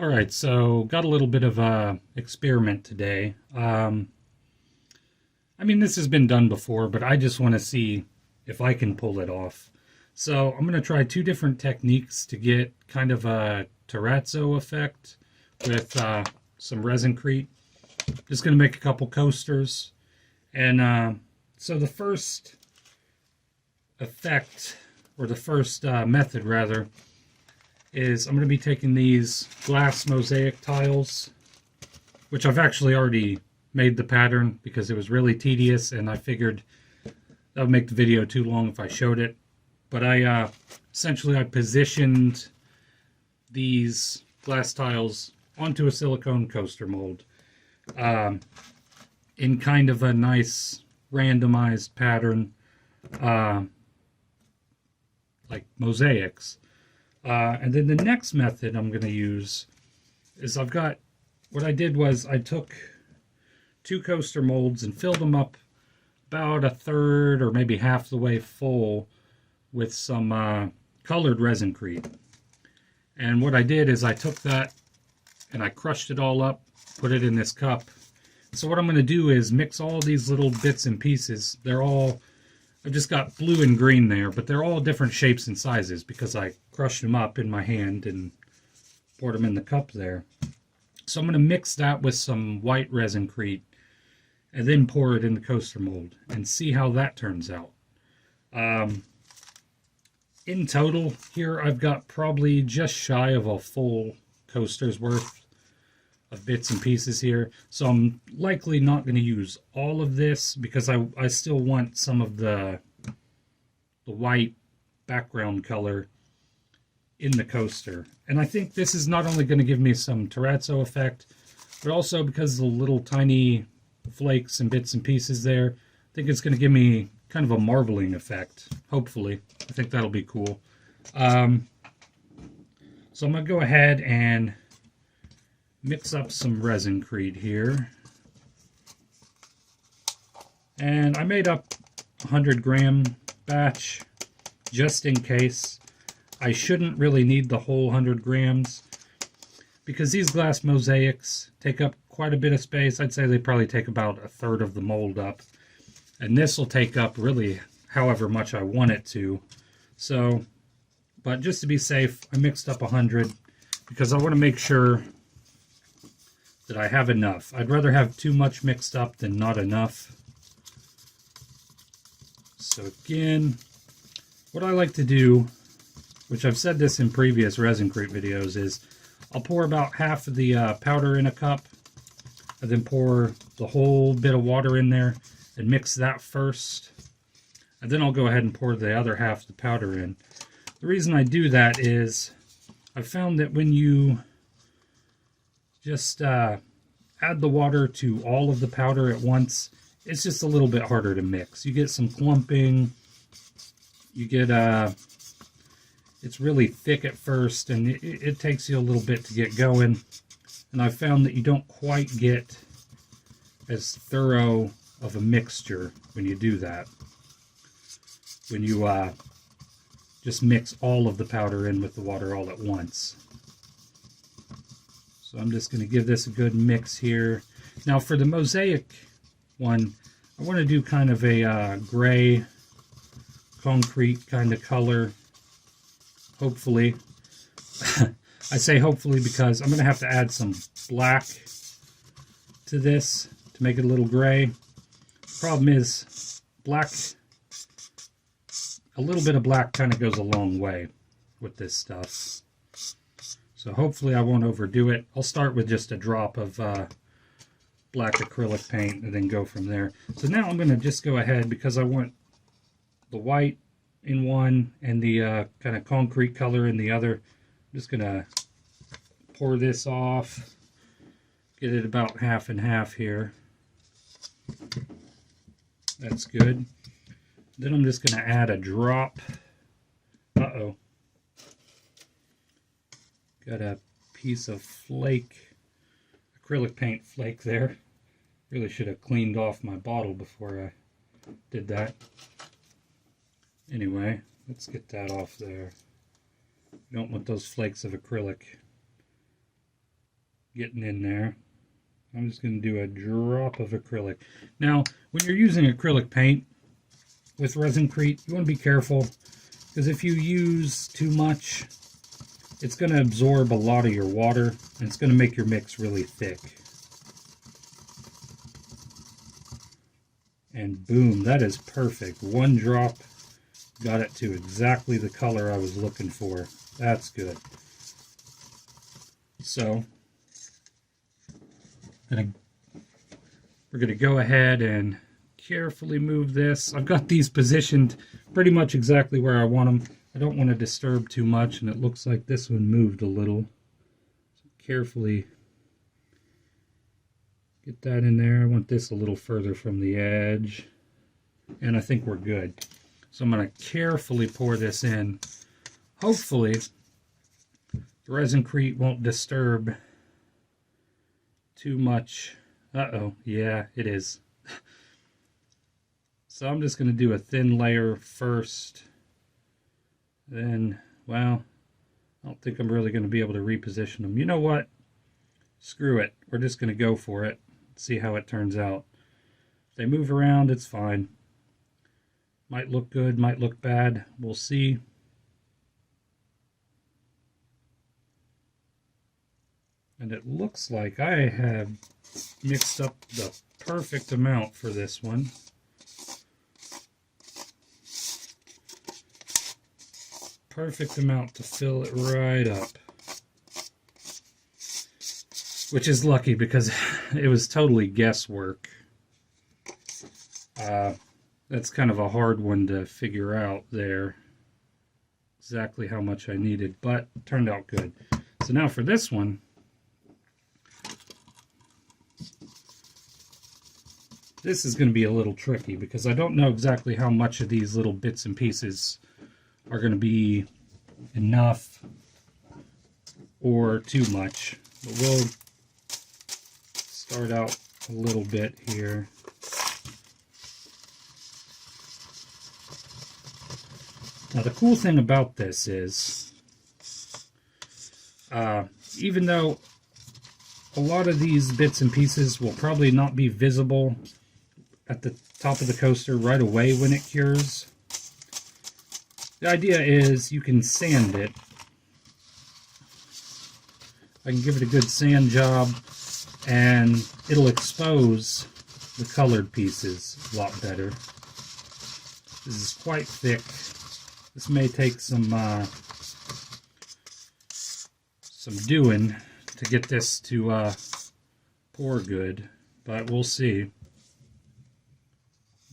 Alright, so got a little bit of a experiment today. I mean, this has been done before, but I just want to see if I can pull it off. So I'm going to try two different techniques to get kind of a terrazzo effect with some ResinCrete. Just going to make a couple coasters. And so the first effect, or the first method rather, is I'm going to be taking these glass mosaic tiles, which I've actually already made the pattern because it was really tedious and I figured that would make the video too long if I showed it. But I essentially positioned these glass tiles onto a silicone coaster mold in kind of a nice randomized pattern, like mosaics. And then the next method I'm going to use is what I did was I took two coaster molds and filled them up about a third or maybe half the way full with some colored ResinCrete. And what I did is I took that and I crushed it all up, put it in this cup. So what I'm going to do is mix all these little bits and pieces. I've just got blue and green there, but they're all different shapes and sizes because I crushed them up in my hand and poured them in the cup there. So I'm going to mix that with some white ResinCrete and then pour it in the coaster mold and see how that turns out. In total here I've got probably just shy of a full coaster's worth of bits and pieces here. So I'm likely not going to use all of this because I still want some of the white background color in the coaster. And I think this is not only going to give me some terrazzo effect, but also because of the little tiny flakes and bits and pieces there, I think it's going to give me kind of a marbling effect, hopefully. I think that'll be cool. So I'm going to go ahead and mix up some ResinCrete here. And I made up a 100-gram batch just in case. I shouldn't really need the whole 100 grams because these glass mosaics take up quite a bit of space. I'd say they probably take about a third of the mold up. And this will take up really however much I want it to. So, but just to be safe, I mixed up 100 because I want to make sure that I have enough. I'd rather have too much mixed up than not enough. So again, what I like to do, which I've said this in previous ResinCrete videos, is I'll pour about half of the powder in a cup and then pour the whole bit of water in there and mix that first. And then I'll go ahead and pour the other half of the powder in. The reason I do that is I've found that when you just add the water to all of the powder at once, it's just a little bit harder to mix. You get some clumping, you get it's really thick at first, and it takes you a little bit to get going. And I've found that you don't quite get as thorough of a mixture when you do that. When you just mix all of the powder in with the water all at once. So I'm just going to give this a good mix here. Now for the mosaic one, I want to do kind of a gray concrete kind of color. Hopefully. I say hopefully because I'm going to have to add some black to this to make it a little gray. The problem is black, a little bit of black kind of goes a long way with this stuff. So hopefully I won't overdo it. I'll start with just a drop of black acrylic paint and then go from there. So now I'm going to just go ahead because I want the white in one and the kind of concrete color in the other. I'm just going to pour this off, get it about half and half here. That's good. Then I'm just going to add a drop. Uh-oh. Got a piece of flake, acrylic paint flake there. Really should have cleaned off my bottle before I did that. Anyway, let's get that off there. You don't want those flakes of acrylic getting in there. I'm just going to do a drop of acrylic. Now, when you're using acrylic paint with ResinCrete, you want to be careful, because if you use too much, it's going to absorb a lot of your water, and it's going to make your mix really thick. And boom, that is perfect. One drop got it to exactly the color I was looking for. That's good. So, we're going to go ahead and carefully move this. I've got these positioned pretty much exactly where I want them. I don't want to disturb too much, and it looks like this one moved a little. So carefully get that in there. I want this a little further from the edge, and I think we're good. So I'm going to carefully pour this in. Hopefully, the ResinCrete won't disturb too much. Uh-oh, yeah, it is. So I'm just going to do a thin layer first. Then, well, I don't think I'm really going to be able to reposition them. You know what? Screw it. We're just going to go for it. See how it turns out. If they move around, it's fine. Might look good, might look bad. We'll see. And it looks like I have mixed up the perfect amount for this one. Perfect amount to fill it right up. Which is lucky because it was totally guesswork. That's kind of a hard one to figure out there. Exactly how much I needed, but it turned out good. So now for this one, this is going to be a little tricky because I don't know exactly how much of these little bits and pieces are going to be enough or too much. But we'll start out a little bit here. Now the cool thing about this is, even though a lot of these bits and pieces will probably not be visible at the top of the coaster right away when it cures, the idea is you can sand it. I can give it a good sand job and it'll expose the colored pieces a lot better. This is quite thick. This may take some doing to get this to pour good, but we'll see.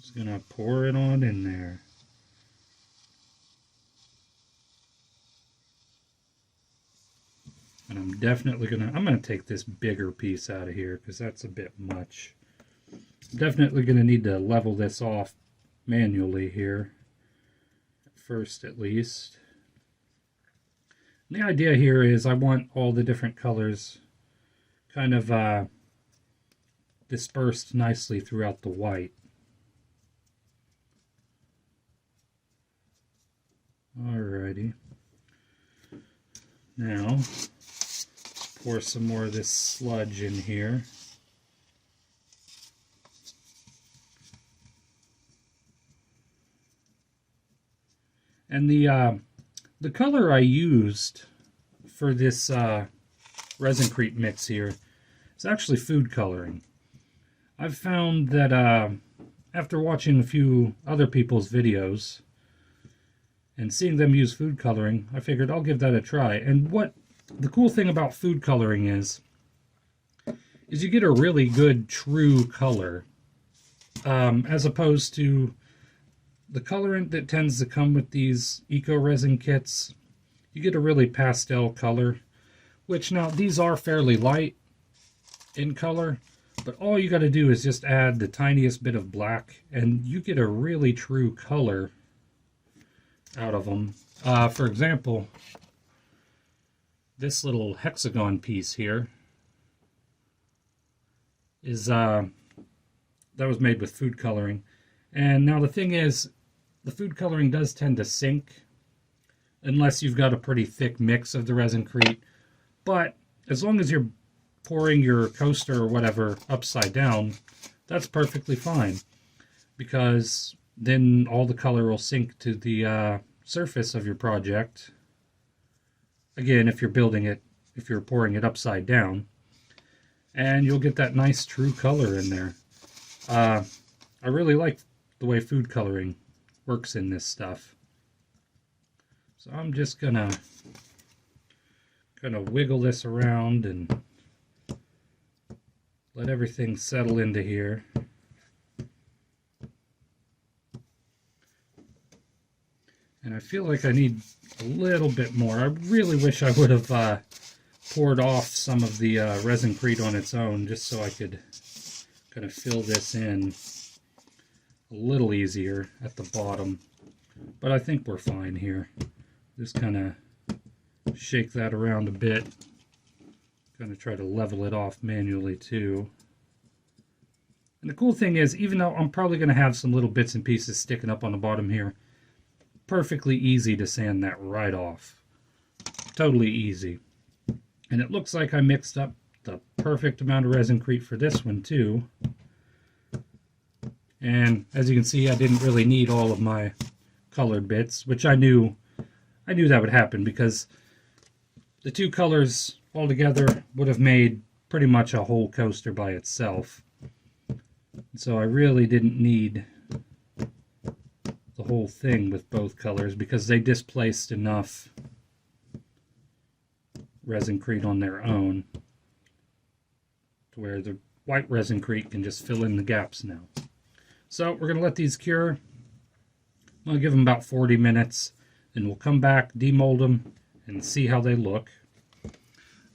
Just gonna pour it on in there. And I'm definitely gonna take this bigger piece out of here because that's a bit much. I'm definitely gonna need to level this off manually here. First at least. And the idea here is I want all the different colors kind of dispersed nicely throughout the white. Alrighty. Now, pour some more of this sludge in here. And the color I used for this ResinCrete mix here is actually food coloring. I've found that after watching a few other people's videos and seeing them use food coloring, I figured I'll give that a try. And what the cool thing about food coloring is you get a really good true color as opposed to the colorant that tends to come with these eco resin kits. You get a really pastel color, which now these are fairly light in color, but all you got to do is just add the tiniest bit of black and you get a really true color out of them. For example, this little hexagon piece here is that was made with food coloring. And now the thing is, the food coloring does tend to sink unless you've got a pretty thick mix of the ResinCrete. But as long as you're pouring your coaster or whatever upside down, that's perfectly fine, because then all the color will sink to the surface of your project. Again, if you're building it, if you're pouring it upside down, and you'll get that nice true color in there. I really like the way food coloring works in this stuff. So I'm just gonna wiggle this around and let everything settle into here. And I feel like I need a little bit more. I really wish I would have poured off some of the ResinCrete on its own, just so I could kind of fill this in a little easier at the bottom. But I think we're fine here. Just kind of shake that around a bit. Kind of try to level it off manually too. And the cool thing is, even though I'm probably going to have some little bits and pieces sticking up on the bottom here, perfectly easy to sand that right off. Totally easy. And it looks like I mixed up the perfect amount of ResinCrete for this one too. And as you can see, I didn't really need all of my colored bits, which I knew that would happen, because the two colors all together would have made pretty much a whole coaster by itself. So I really didn't need the whole thing with both colors, because they displaced enough ResinCrete on their own to where the white ResinCrete can just fill in the gaps now. So we're going to let these cure. I'm going to give them about 40 minutes, and we'll come back, demold them, and see how they look.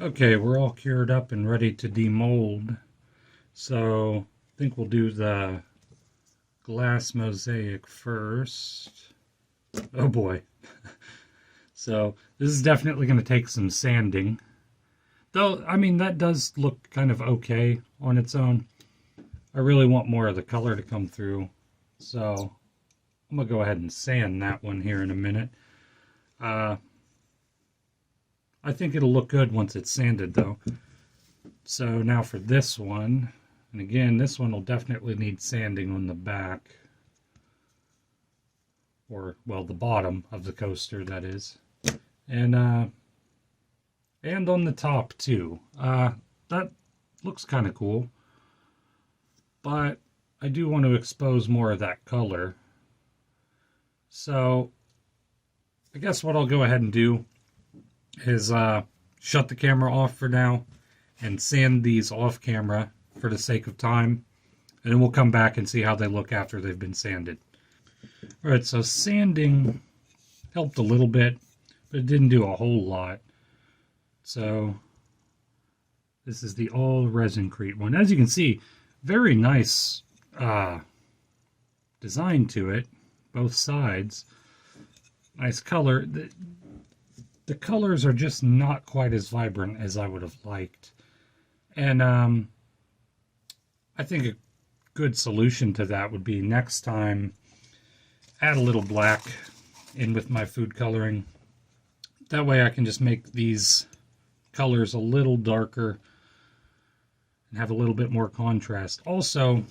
Okay, we're all cured up and ready to demold. So I think we'll do the glass mosaic first. Oh boy. So this is definitely going to take some sanding. Though, I mean, that does look kind of okay on its own. I really want more of the color to come through. So I'm going to go ahead and sand that one here in a minute. I think it'll look good once it's sanded though. So now for this one, and again, this one will definitely need sanding on the back. Or, well, the bottom of the coaster, that is. And on the top too. That looks kind of cool. But I do want to expose more of that color. So I guess what I'll go ahead and do is shut the camera off for now and sand these off camera for the sake of time. And then we'll come back and see how they look after they've been sanded. Alright, so sanding helped a little bit, but it didn't do a whole lot. So this is the all ResinCrete one. As you can see, very nice design to it, both sides. Nice color. The colors are just not quite as vibrant as I would have liked. And I think a good solution to that would be next time add a little black in with my food coloring. That way I can just make these colors a little darker and have a little bit more contrast. Also,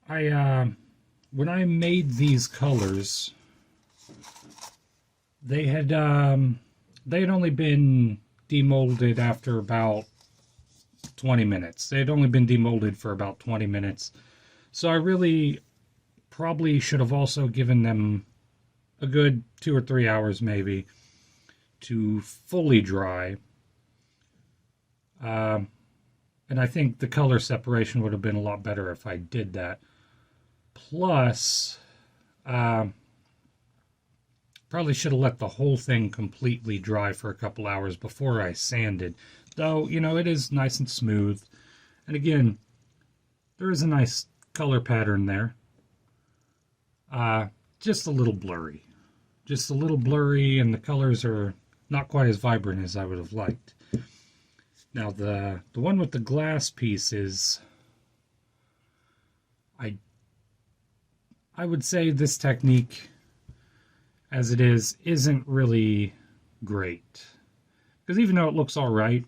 when I made these colors, they had only been demolded after about 20 minutes. They had only been demolded for about 20 minutes. So I really probably should have also given them a good 2 or 3 hours maybe to fully dry. And I think the color separation would have been a lot better if I did that. Plus, probably should have let the whole thing completely dry for a couple hours before I sanded. Though, you know, it is nice and smooth. And again, there is a nice color pattern there. Just a little blurry. Just a little blurry, and the colors are not quite as vibrant as I would have liked. Now, the one with the glass pieces, I would say this technique, as it is, isn't really great. Because even though it looks all right,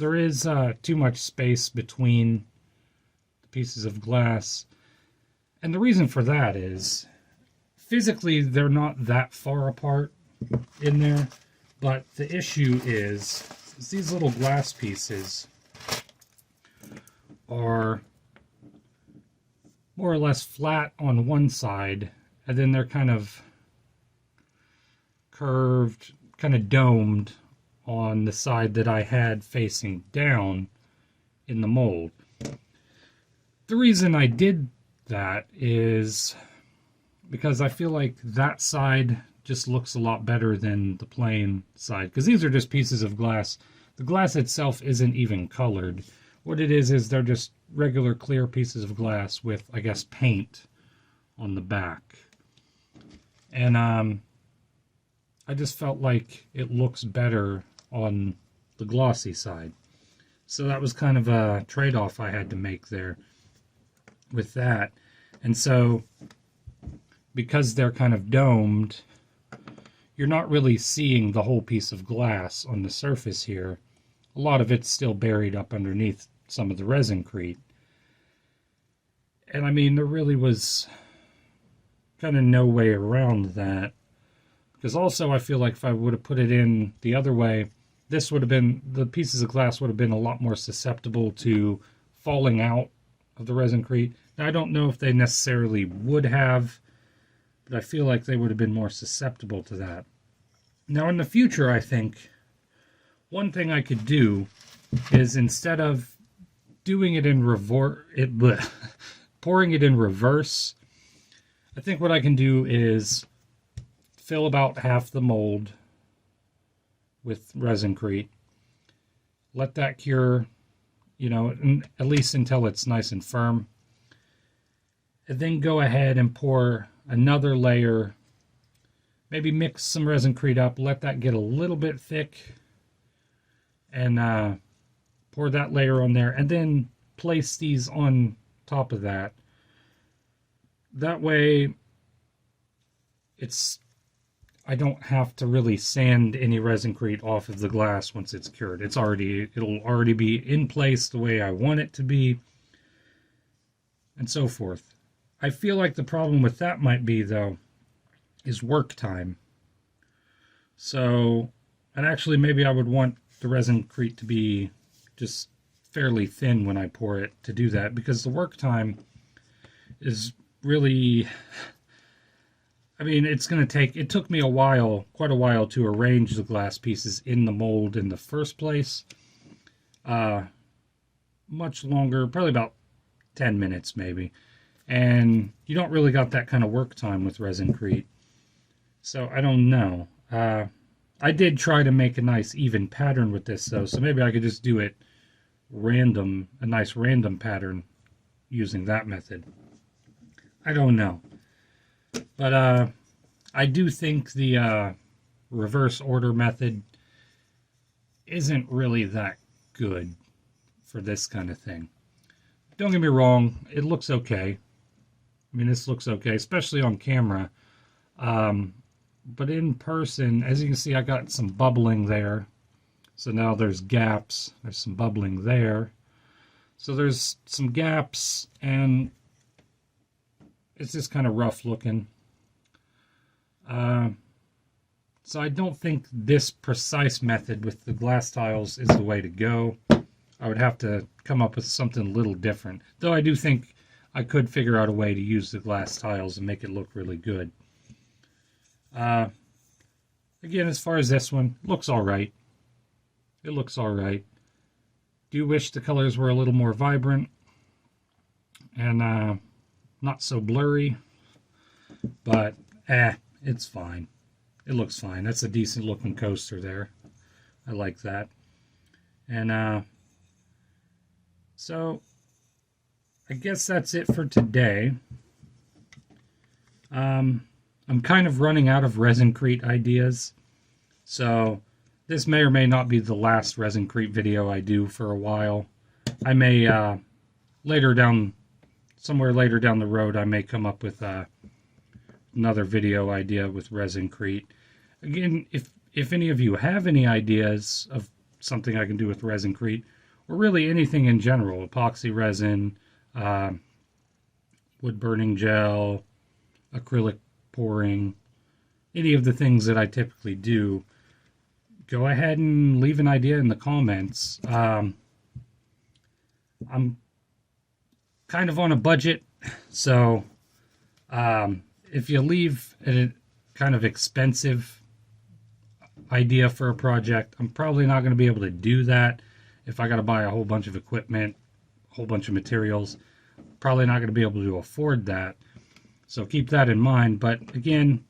there is too much space between the pieces of glass. And the reason for that is, physically, they're not that far apart in there. But the issue is these little glass pieces are more or less flat on one side, and then they're kind of curved, kind of domed on the side that I had facing down in the mold. The reason I did that is because I feel like that side just looks a lot better than the plain side, because these are just pieces of glass. The glass itself isn't even colored. What it is they're just regular clear pieces of glass with, I guess, paint on the back. And I just felt like it looks better on the glossy side. So that was kind of a trade-off I had to make there with that. And so, because they're kind of domed, you're not really seeing the whole piece of glass on the surface here. A lot of it's still buried up underneath some of the ResinCrete. And I mean, there really was kind of no way around that. Because also I feel like if I would have put it in the other way, this would have been, the pieces of glass would have been a lot more susceptible to falling out of the ResinCrete. Now, I don't know if they necessarily would have, but I feel like they would have been more susceptible to that. Now, in the future, I think one thing I could do is, instead of doing it in pouring it in reverse, I think what I can do is fill about half the mold with ResinCrete, let that cure, at least until it's nice and firm, and then go ahead and pour another layer, maybe mix some ResinCrete up, let that get a little bit thick, and pour that layer on there, and then place these on top of that. That way, I don't have to really sand any ResinCrete off of the glass once it's cured. It'll already be in place the way I want it to be, and so forth. I feel like the problem with that might be, though, is work time. So, and actually maybe I would want the ResinCrete to be just fairly thin when I pour it to do that, because the work time is really, I mean, it took me quite a while to arrange the glass pieces in the mold in the first place. Much longer, probably about 10 minutes maybe. And you don't really got that kind of work time with ResinCrete. So I don't know. I did try to make a nice even pattern with this, though, so maybe I could just do it random, a nice random pattern using that method. I don't know. But I do think the reverse order method isn't really that good for this kind of thing. Don't get me wrong, it looks okay. I mean, this looks okay, especially on camera. But in person, as you can see, I got some bubbling there. So now there's gaps. There's some bubbling there. So there's some gaps, and it's just kind of rough looking. So I don't think this precise method with the glass tiles is the way to go. I would have to come up with something a little different. Though I do think I could figure out a way to use the glass tiles and make it look really good. Again, as far as this one, looks alright. It looks alright. Do wish the colors were a little more vibrant and not so blurry. But, it's fine. It looks fine. That's a decent looking coaster there. I like that. And, so, I guess that's it for today. I'm kind of running out of ResinCrete ideas. So, this may or may not be the last ResinCrete video I do for a while. I may, somewhere later down the road, I may come up with another video idea with ResinCrete. Again, if any of you have any ideas of something I can do with ResinCrete, or really anything in general, epoxy resin, wood burning gel, acrylic pouring, any of the things that I typically do, go ahead and leave an idea in the comments. I'm kind of on a budget, so if you leave a kind of expensive idea for a project, I'm probably not going to be able to do that. If I got to buy a whole bunch of equipment, a whole bunch of materials, probably not going to be able to afford that. So keep that in mind. But again,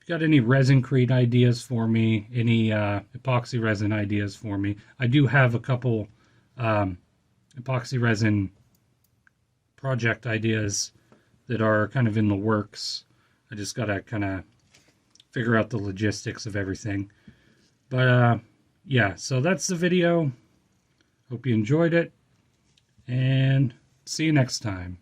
if you got any ResinCrete ideas for me, any epoxy resin ideas for me, I do have a couple epoxy resin project ideas that are kind of in the works. I just got to kind of figure out the logistics of everything. But yeah, so that's the video. Hope you enjoyed it, and see you next time.